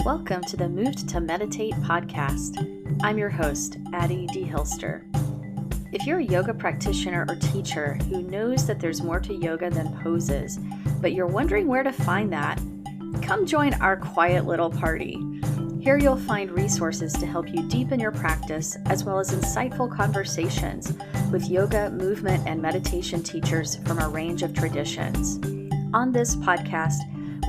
Welcome to the Moved to Meditate podcast. I'm your host, Addie D. Hilster. If you're a yoga practitioner or teacher who knows that there's more to yoga than poses, but you're wondering where to find that, come join our quiet little party. Here you'll find resources to help you deepen your practice, as well as insightful conversations with yoga, movement, and meditation teachers from a range of traditions. On this podcast,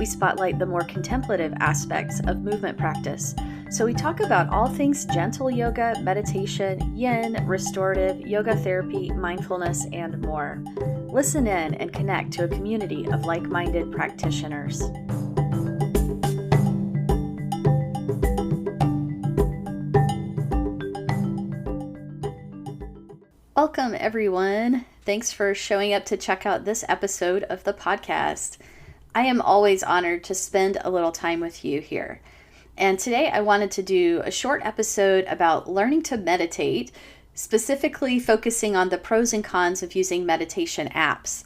we spotlight the more contemplative aspects of movement practice. So we talk about all things gentle yoga, meditation, yin, restorative, yoga therapy, mindfulness, and more. Listen in and connect to a community of like-minded practitioners. Welcome, everyone. Thanks for showing up to check out this episode of the podcast. I am always honored to spend a little time with you here. And today I wanted to do a short episode about learning to meditate, specifically focusing on the pros and cons of using meditation apps.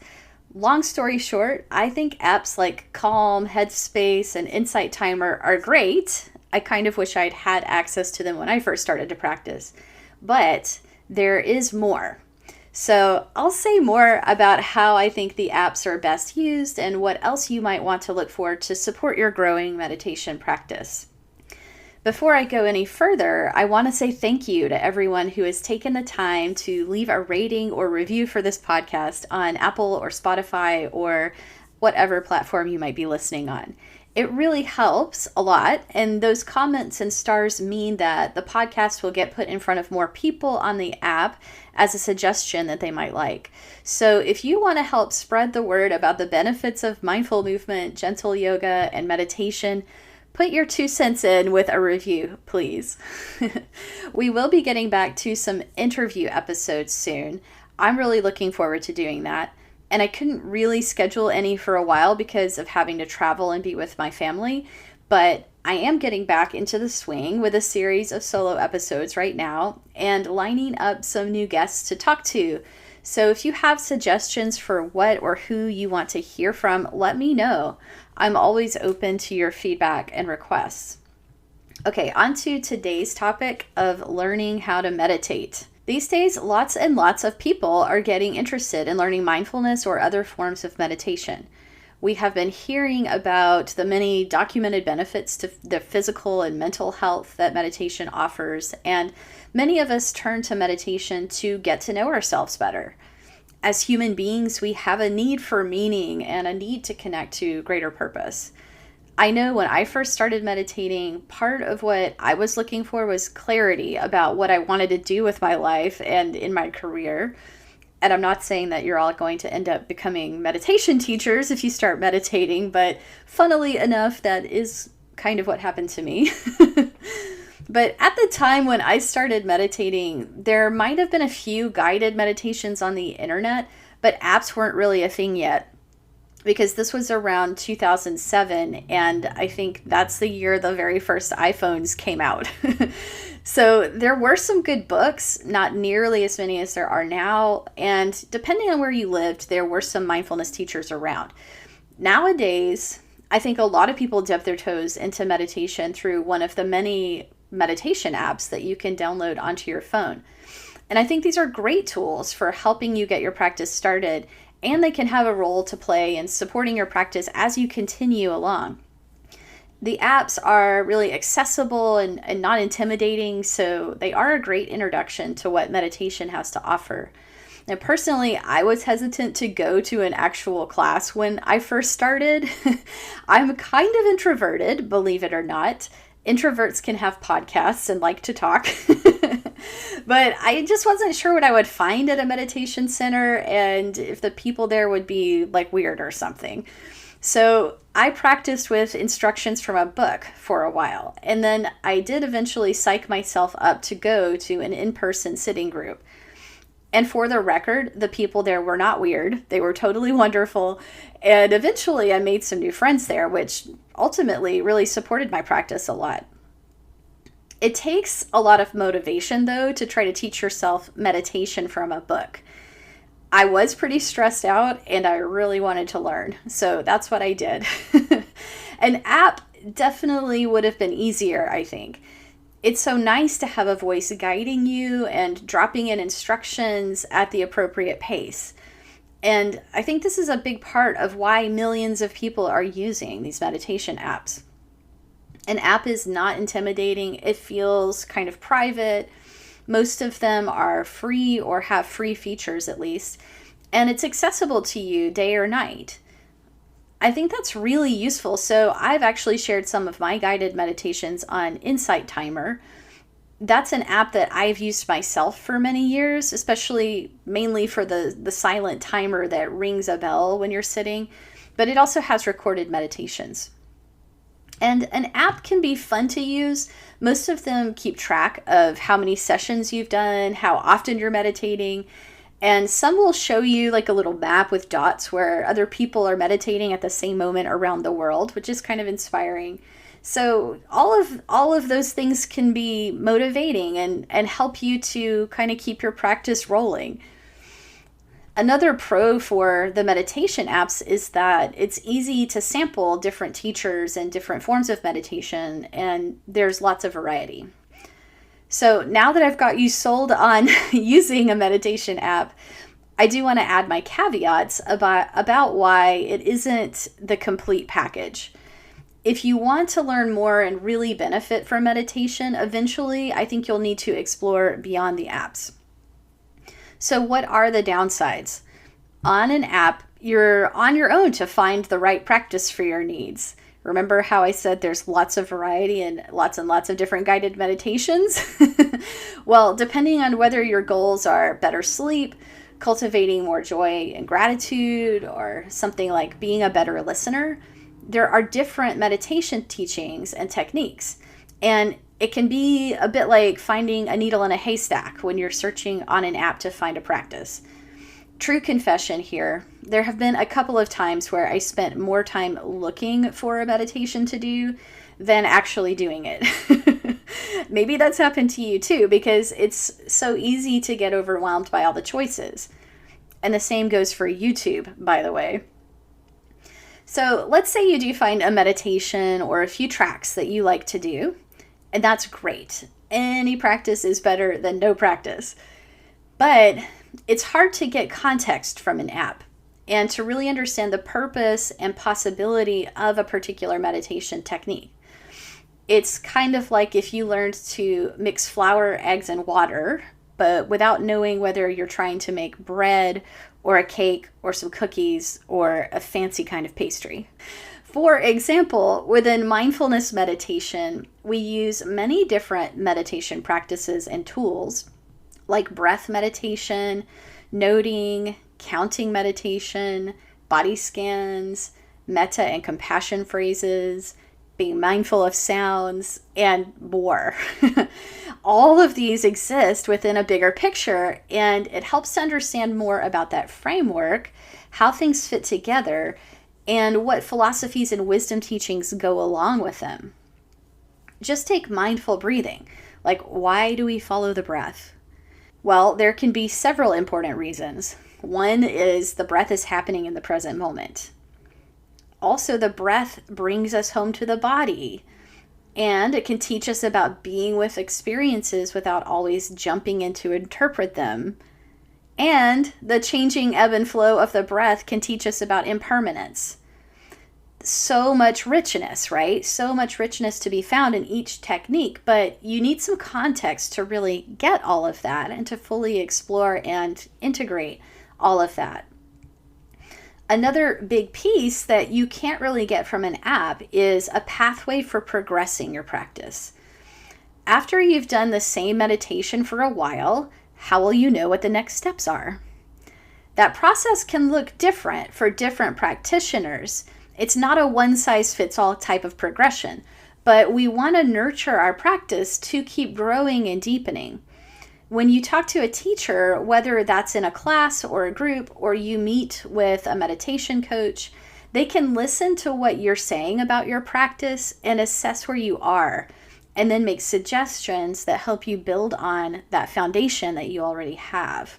Long story short, I think apps like Calm, Headspace, and Insight Timer are great. I kind of wish I'd had access to them when I first started to practice. But there is more. So I'll say more about how I think the apps are best used and what else you might want to look for to support your growing meditation practice. Before I go any further, I want to say thank you to everyone who has taken the time to leave a rating or review for this podcast on Apple or Spotify or whatever platform you might be listening on. It really helps a lot, and those comments and stars mean that the podcast will get put in front of more people on the app as a suggestion that they might like. So if you want to help spread the word about the benefits of mindful movement, gentle yoga, and meditation, put your 2 cents in with a review, please. We will be getting back to some interview episodes soon. I'm really looking forward to doing that. And I couldn't really schedule any for a while because of having to travel and be with my family. But I am getting back into the swing with a series of solo episodes right now and lining up some new guests to talk to. So if you have suggestions for what or who you want to hear from, let me know. I'm always open to your feedback and requests. Okay, on to today's topic of learning how to meditate. These days, lots and lots of people are getting interested in learning mindfulness or other forms of meditation. We have been hearing about the many documented benefits to the physical and mental health that meditation offers, and many of us turn to meditation to get to know ourselves better. As human beings, we have a need for meaning and a need to connect to greater purpose. I know when I first started meditating, part of what I was looking for was clarity about what I wanted to do with my life and in my career. And I'm not saying that you're all going to end up becoming meditation teachers if you start meditating, but funnily enough, that is kind of what happened to me. But at the time when I started meditating, there might have been a few guided meditations on the internet, but apps weren't really a thing yet. Because this was around 2007, and I think that's the year the very first iPhones came out. So there were some good books, not nearly as many as there are now, and depending on where you lived, there were some mindfulness teachers around. Nowadays, I think a lot of people dip their toes into meditation through one of the many meditation apps that you can download onto your phone. And I think these are great tools for helping you get your practice started, and they can have a role to play in supporting your practice as you continue along. The apps are really accessible and not intimidating, so they are a great introduction to what meditation has to offer. Now, personally, I was hesitant to go to an actual class when I first started. I'm kind of introverted, believe it or not. Introverts can have podcasts and like to talk. But I just wasn't sure what I would find at a meditation center and if the people there would be like weird or something. So I practiced with instructions from a book for a while. And then I did eventually psych myself up to go to an in-person sitting group. And for the record, the people there were not weird. They were totally wonderful. And eventually I made some new friends there, which ultimately really supported my practice a lot. It takes a lot of motivation, though, to try to teach yourself meditation from a book. I was pretty stressed out and I really wanted to learn, so that's what I did. An app definitely would have been easier, I think. It's so nice to have a voice guiding you and dropping in instructions at the appropriate pace. And I think this is a big part of why millions of people are using these meditation apps. An app is not intimidating. It feels kind of private. Most of them are free or have free features at least. And it's accessible to you day or night. I think that's really useful. So I've actually shared some of my guided meditations on Insight Timer. That's an app that I've used myself for many years, especially mainly for the silent timer that rings a bell when you're sitting, but it also has recorded meditations. And an app can be fun to use. Most of them keep track of how many sessions you've done, how often you're meditating, and some will show you like a little map with dots where other people are meditating at the same moment around the world, which is kind of inspiring. So all of those things can be motivating and help you to kind of keep your practice rolling. Another pro for the meditation apps is that it's easy to sample different teachers and different forms of meditation, and there's lots of variety. So now that I've got you sold on using a meditation app, I do want to add my caveats about why it isn't the complete package. If you want to learn more and really benefit from meditation, eventually I think you'll need to explore beyond the apps. So what are the downsides? On an app, you're on your own to find the right practice for your needs. Remember how I said there's lots of variety and lots of different guided meditations? Well, depending on whether your goals are better sleep, cultivating more joy and gratitude, or something like being a better listener, there are different meditation teachings and techniques. And it can be a bit like finding a needle in a haystack when you're searching on an app to find a practice. True confession here, there have been a couple of times where I spent more time looking for a meditation to do than actually doing it. Maybe that's happened to you too, because it's so easy to get overwhelmed by all the choices. And the same goes for YouTube, by the way. So let's say you do find a meditation or a few tracks that you like to do, and that's great. Any practice is better than no practice. But it's hard to get context from an app and to really understand the purpose and possibility of a particular meditation technique. It's kind of like if you learned to mix flour, eggs, and water, but without knowing whether you're trying to make bread or a cake or some cookies or a fancy kind of pastry. For example, within mindfulness meditation, we use many different meditation practices and tools like breath meditation, noting, counting meditation, body scans, metta and compassion phrases, being mindful of sounds, and more. All of these exist within a bigger picture, and it helps to understand more about that framework, how things fit together, and what philosophies and wisdom teachings go along with them. Just take mindful breathing. Like, why do we follow the breath? Well, there can be several important reasons. One is the breath is happening in the present moment. Also, the breath brings us home to the body, and it can teach us about being with experiences without always jumping in to interpret them. And the changing ebb and flow of the breath can teach us about impermanence. So much richness, right? So much richness to be found in each technique, but you need some context to really get all of that and to fully explore and integrate all of that. Another big piece that you can't really get from an app is a pathway for progressing your practice. After you've done the same meditation for a while, how will you know what the next steps are? That process can look different for different practitioners. It's not a one-size-fits-all type of progression, but we want to nurture our practice to keep growing and deepening. When you talk to a teacher, whether that's in a class or a group, or you meet with a meditation coach, they can listen to what you're saying about your practice and assess where you are, and then make suggestions that help you build on that foundation that you already have.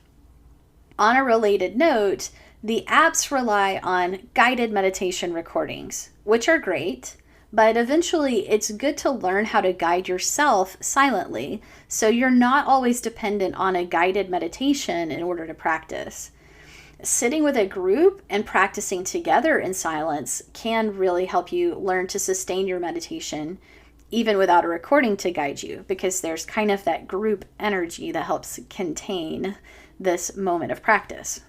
On a related note, the apps rely on guided meditation recordings, which are great, But eventually, it's good to learn how to guide yourself silently, so you're not always dependent on a guided meditation in order to practice. Sitting with a group and practicing together in silence can really help you learn to sustain your meditation, even without a recording to guide you, because there's kind of that group energy that helps contain this moment of practice.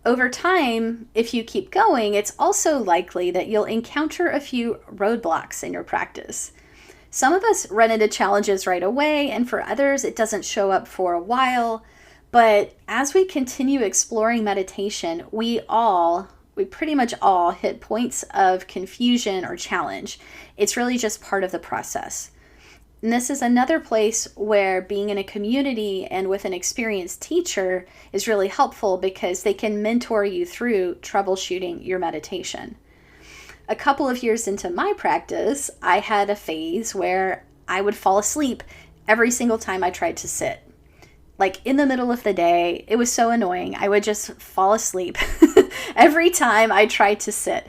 Over time, if you keep going, it's also likely that you'll encounter a few roadblocks in your practice. Some of us run into challenges right away, and for others, it doesn't show up for a while. But as we continue exploring meditation, we pretty much all hit points of confusion or challenge. It's really just part of the process. And this is another place where being in a community and with an experienced teacher is really helpful, because they can mentor you through troubleshooting your meditation. A couple of years into my practice, I had a phase where I would fall asleep every single time I tried to sit. Like in the middle of the day, it was so annoying. I would just fall asleep every time I tried to sit.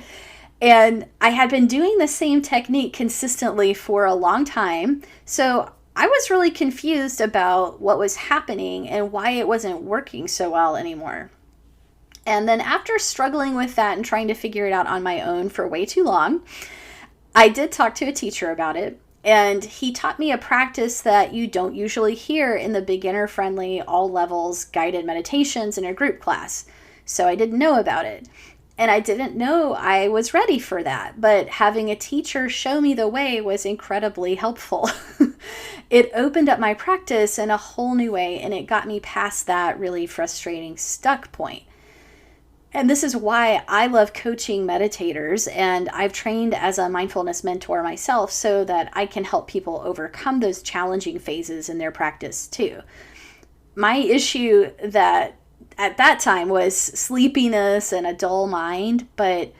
And I had been doing the same technique consistently for a long time. So I was really confused about what was happening and why it wasn't working so well anymore. And then after struggling with that and trying to figure it out on my own for way too long, I did talk to a teacher about it. And he taught me a practice that you don't usually hear in the beginner-friendly, all levels guided meditations in a group class. So I didn't know about it. And I didn't know I was ready for that, but having a teacher show me the way was incredibly helpful. It opened up my practice in a whole new way, and it got me past that really frustrating stuck point. And this is why I love coaching meditators, and I've trained as a mindfulness mentor myself so that I can help people overcome those challenging phases in their practice too. My issue at that time was sleepiness and a dull mind, but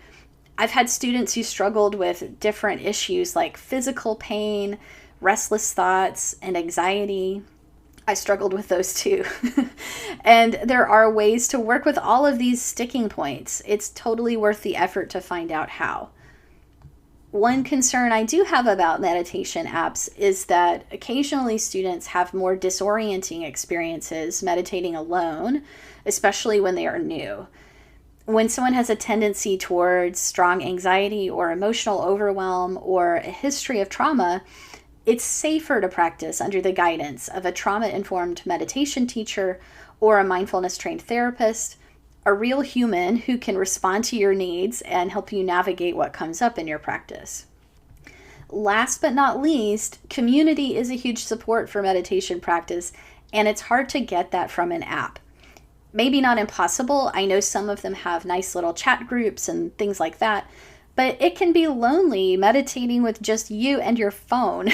I've had students who struggled with different issues like physical pain, restless thoughts, and anxiety. I struggled with those too. And there are ways to work with all of these sticking points. It's totally worth the effort to find out how. One concern I do have about meditation apps is that occasionally students have more disorienting experiences meditating alone, especially when they are new. When someone has a tendency towards strong anxiety or emotional overwhelm or a history of trauma, it's safer to practice under the guidance of a trauma-informed meditation teacher or a mindfulness-trained therapist, a real human who can respond to your needs and help you navigate what comes up in your practice. Last but not least, community is a huge support for meditation practice, and it's hard to get that from an app. Maybe not impossible. I know some of them have nice little chat groups and things like that, but it can be lonely meditating with just you and your phone.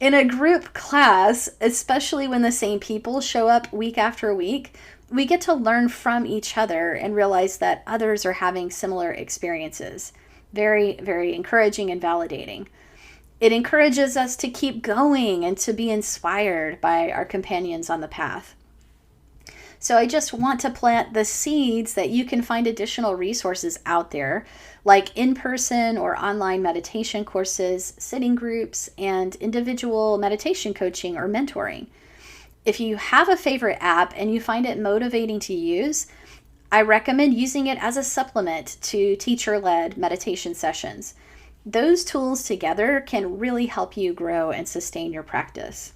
In a group class, especially when the same people show up week after week, we get to learn from each other and realize that others are having similar experiences. Very, very encouraging and validating. It encourages us to keep going and to be inspired by our companions on the path. So I just want to plant the seeds that you can find additional resources out there, like in-person or online meditation courses, sitting groups, and individual meditation coaching or mentoring. If you have a favorite app and you find it motivating to use, I recommend using it as a supplement to teacher-led meditation sessions. Those tools together can really help you grow and sustain your practice.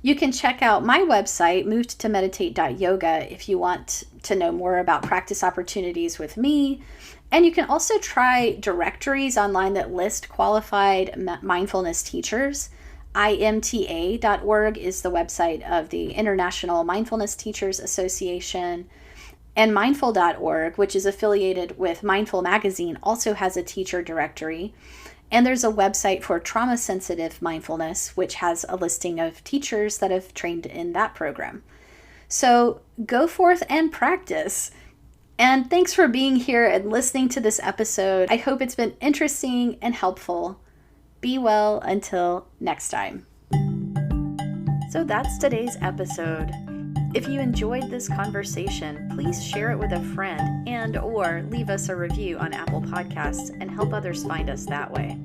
You can check out my website, movedtomeditate.yoga, if you want to know more about practice opportunities with me. And you can also try directories online that list qualified mindfulness teachers. IMTA.org is the website of the International Mindfulness Teachers Association. And mindful.org, which is affiliated with Mindful Magazine, also has a teacher directory. And there's a website for trauma-sensitive mindfulness, which has a listing of teachers that have trained in that program. So go forth and practice. And thanks for being here and listening to this episode. I hope it's been interesting and helpful. Be well until next time. So that's today's episode. If you enjoyed this conversation, please share it with a friend and/or leave us a review on Apple Podcasts and help others find us that way.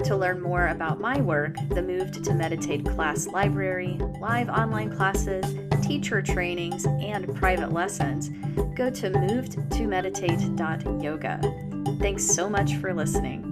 To learn more about my work, the Moved to Meditate class library, live online classes, teacher trainings, and private lessons, go to movedtomeditate.yoga. Thanks so much for listening.